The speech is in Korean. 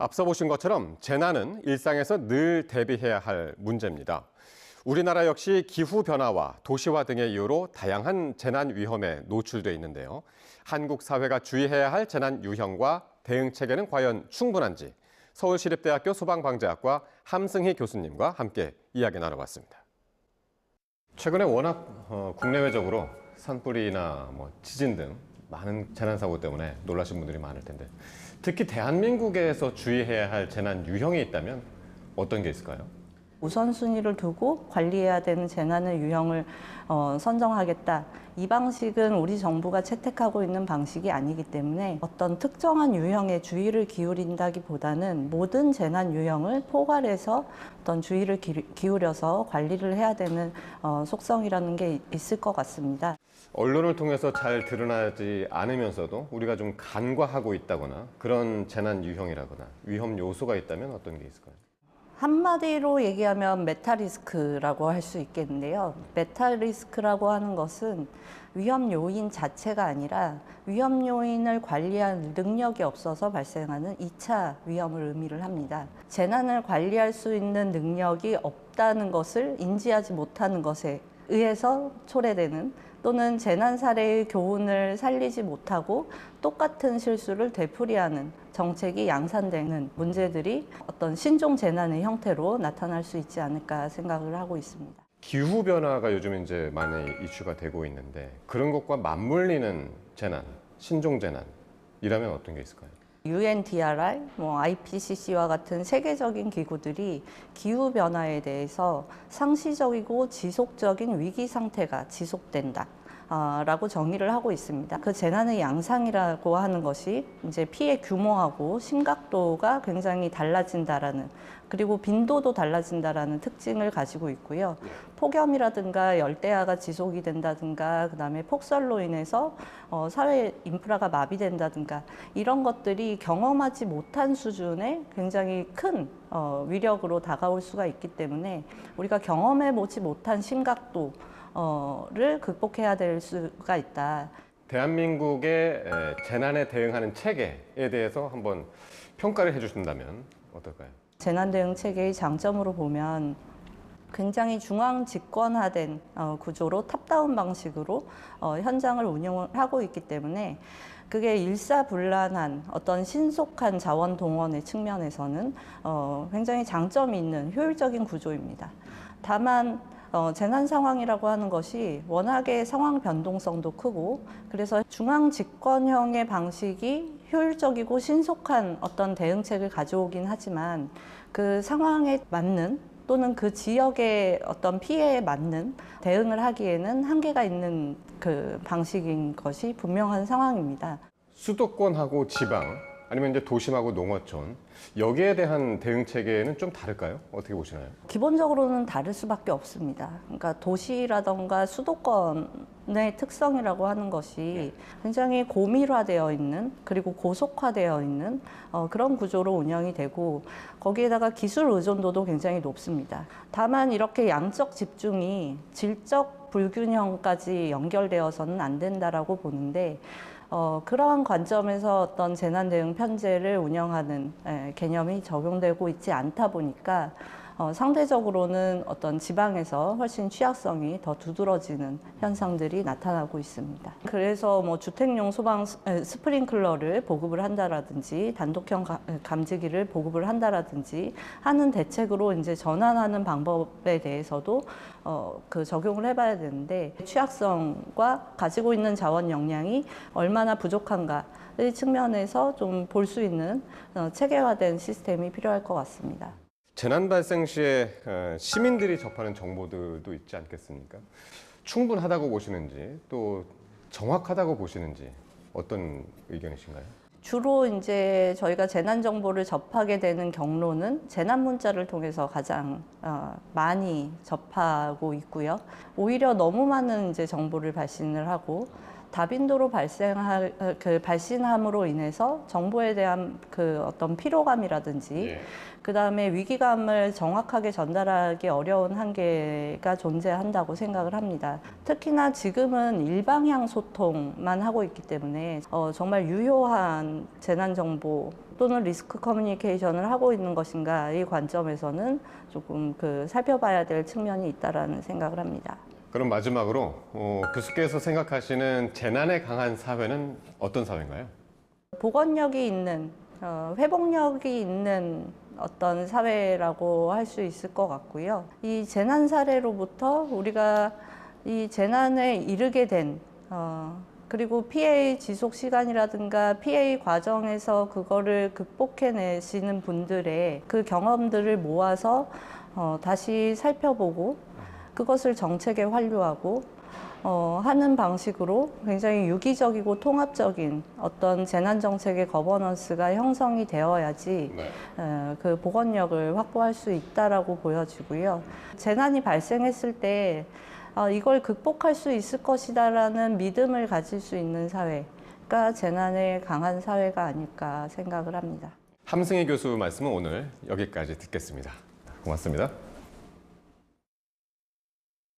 앞서 보신 것처럼 재난은 일상에서 늘 대비해야 할 문제입니다. 우리나라 역시 기후변화와 도시화 등의 이유로 다양한 재난 위험에 노출돼 있는데요. 한국 사회가 주의해야 할 재난 유형과 대응 체계는 과연 충분한지 서울시립대학교 소방방재학과 함승희 교수님과 함께 이야기 나눠봤습니다. 최근에 워낙 국내외적으로 산불이나 지진 등 많은 재난사고 때문에 놀라신 분들이 많을 텐데 특히 대한민국에서 주의해야 할 재난 유형이 있다면 어떤 게 있을까요? 우선순위를 두고 관리해야 되는 재난의 유형을 선정하겠다. 이 방식은 우리 정부가 채택하고 있는 방식이 아니기 때문에 어떤 특정한 유형에 주의를 기울인다기보다는 모든 재난 유형을 포괄해서 어떤 주의를 기울여서 관리를 해야 되는 속성이라는 게 있을 것 같습니다. 언론을 통해서 잘 드러나지 않으면서도 우리가 좀 간과하고 있다거나 그런 재난 유형이라거나 위험 요소가 있다면 어떤 게 있을까요? 한마디로 얘기하면 메타리스크라고 할 수 있겠는데요. 메타리스크라고 하는 것은 위험 요인 자체가 아니라 위험 요인을 관리할 능력이 없어서 발생하는 2차 위험을 의미를 합니다. 재난을 관리할 수 있는 능력이 없다는 것을 인지하지 못하는 것에 의해서 초래되는 또는 재난 사례의 교훈을 살리지 못하고 똑같은 실수를 되풀이하는 정책이 양산되는 문제들이 어떤 신종 재난의 형태로 나타날 수 있지 않을까 생각을 하고 있습니다. 기후변화가 요즘 이제 많이 이슈가 되고 있는데 그런 것과 맞물리는 재난, 신종 재난이라면 어떤 게 있을까요? UNDRI, IPCC와 같은 세계적인 기구들이 기후변화에 대해서 상시적이고 지속적인 위기 상태가 지속된다. 라고 정의를 하고 있습니다. 그 재난의 양상이라고 하는 것이 이제 피해 규모하고 심각도가 굉장히 달라진다라는, 그리고 빈도도 달라진다라는 특징을 가지고 있고요. 폭염이라든가 열대야가 지속이 된다든가 그다음에 폭설로 인해서 사회 인프라가 마비된다든가 이런 것들이 경험하지 못한 수준의 굉장히 큰 위력으로 다가올 수가 있기 때문에 우리가 경험해 보지 못한 심각도 를 극복해야 될 수가 있다. 대한민국의 재난에 대응하는 체계에 대해서 한번 평가를 해주신다면 어떨까요? 재난 대응 체계의 장점으로 보면 굉장히 중앙 집권화된 구조로 탑다운 방식으로 현장을 운영을 하고 있기 때문에 그게 일사불란한 어떤 신속한 자원 동원의 측면에서는 굉장히 장점이 있는 효율적인 구조입니다. 다만 재난 상황이라고 하는 것이 워낙에 상황 변동성도 크고 그래서 중앙 집권형의 방식이 효율적이고 신속한 어떤 대응책을 가져오긴 하지만 그 상황에 맞는 또는 그 지역의 어떤 피해에 맞는 대응을 하기에는 한계가 있는 그 방식인 것이 분명한 상황입니다. 수도권하고 지방 아니면 이제 도심하고 농어촌 여기에 대한 대응 체계는 좀 다를까요? 어떻게 보시나요? 기본적으로는 다를 수밖에 없습니다. 그러니까 도시라던가 수도권의 특성이라고 하는 것이 굉장히 고밀화되어 있는 그리고 고속화되어 있는 그런 구조로 운영이 되고 거기에다가 기술 의존도도 굉장히 높습니다. 다만 이렇게 양적 집중이 질적 불균형까지 연결되어서는 안 된다라고 보는데 그러한 관점에서 어떤 재난 대응 편제를 운영하는 개념이 적용되고 있지 않다 보니까 상대적으로는 어떤 지방에서 훨씬 취약성이 더 두드러지는 현상들이 나타나고 있습니다. 그래서 주택용 소방 스프링클러를 보급을 한다라든지 단독형 감지기를 보급을 한다라든지 하는 대책으로 이제 전환하는 방법에 대해서도 그 적용을 해봐야 되는데 취약성과 가지고 있는 자원 역량이 얼마나 부족한가의 측면에서 좀 볼 수 있는 체계화된 시스템이 필요할 것 같습니다. 재난 발생 시에 시민들이 접하는 정보들도 있지 않겠습니까? 충분하다고 보시는지 또 정확하다고 보시는지 어떤 의견이신가요? 주로 이제 저희가 재난 정보를 접하게 되는 경로는 재난 문자를 통해서 가장 많이 접하고 있고요. 오히려 너무 많은 이제 정보를 발신을 하고 다빈도로 발신함으로 인해서 정보에 대한 그 어떤 피로감이라든지 그다음에 위기감을 정확하게 전달하기 어려운 한계가 존재한다고 생각을 합니다. 특히나 지금은 일방향 소통만 하고 있기 때문에 정말 유효한 재난 정보 또는 리스크 커뮤니케이션을 하고 있는 것인가 이 관점에서는 조금 살펴봐야 될 측면이 있다라는 생각을 합니다. 그럼 마지막으로 교수께서 생각하시는 재난에 강한 사회는 어떤 사회인가요? 복원력이 있는, 회복력이 있는 어떤 사회라고 할 수 있을 것 같고요. 이 재난 사례로부터 우리가 이 재난에 이르게 된, 그리고 피해 지속 시간이라든가 피해 과정에서 그거를 극복해내시는 분들의 그 경험들을 모아서 다시 살펴보고 그것을 정책에 환류하고 하는 방식으로 굉장히 유기적이고 통합적인 어떤 재난 정책의 거버넌스가 형성이 되어야지 그 복원력을 확보할 수 있다라고 보여지고요. 재난이 발생했을 때 이걸 극복할 수 있을 것이다라는 믿음을 가질 수 있는 사회가 재난에 강한 사회가 아닐까 생각을 합니다. 함승희 교수 말씀은 오늘 여기까지 듣겠습니다. 고맙습니다.